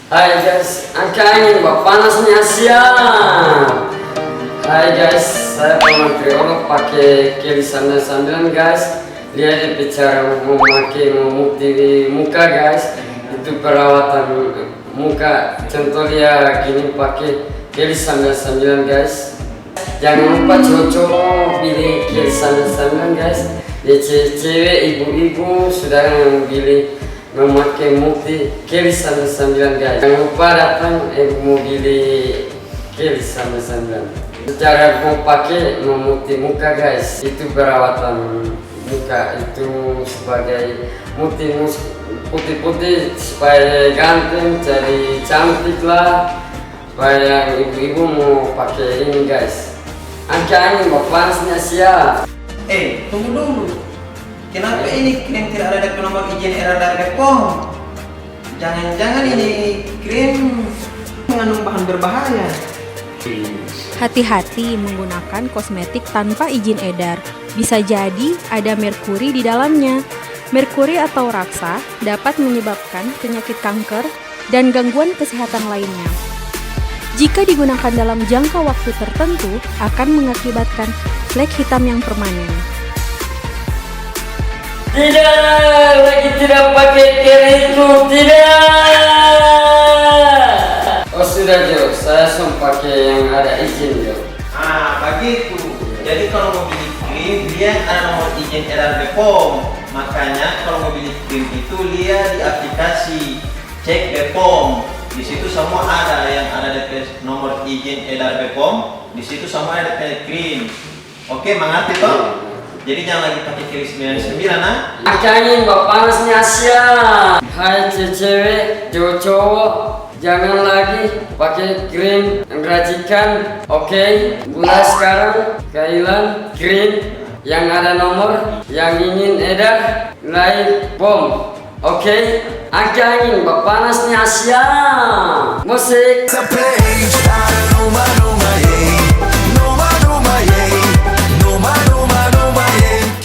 Hai guys, angka angin bak panasnya siap. Hai guys, saya pemakai olok pakai kiri sambil guys. Lihat bicara memakai memutih muka guys. Itu perawatan muka. Contoh dia gini pakai kiri sambil guys. Jangan lupa cowok pilih kiri sambil guys. Ya cewek ibu-ibu sudah pilih memakai multi kiri sambil guys. Jangan lupa datang mau pilih kiri sambil. Cara mau pakai memutih muka guys, itu perawatan muka, itu sebagai putih-putih supaya ganteng, jadi cantik lah, supaya ibu-ibu mau pakai ini guys. Angka angin bak panasnya siap. Tunggu dulu. Kenapa ini krim tidak ada DP nomor izin era dari Bepom? Jangan-jangan ini krim mengandung bahan berbahaya. Hati-hati menggunakan kosmetik tanpa izin edar. Bisa jadi ada merkuri di dalamnya. Merkuri atau raksa dapat menyebabkan penyakit kanker dan gangguan kesehatan lainnya. Jika digunakan dalam jangka waktu tertentu, akan mengakibatkan flek hitam yang permanen. Tidak, lagi tidak pakai keriku, tidak. Oh sudah Jo, saya pakai yang ada izin Jo. Begitu. Jadi kalau mau beli krim, dia ada nomor izin edar Bepom. Makanya kalau mau beli krim itu lihat di aplikasi, cek Bepom. Di situ semua ada yang ada DP nomor izin edar Bepom. Di situ semua ada DP krim. Oke, mengerti toh? Jadi jangan lagi pakai kiri 99 nah. Angin bak panasnya siap. Hai cewek, cowok, jangan lagi pakai krim yang racikan. Oke, mulai sekarang kalian krim yang ada nomor yang ingin edar naik bom. Oke, angin bak panasnya siap. Musik.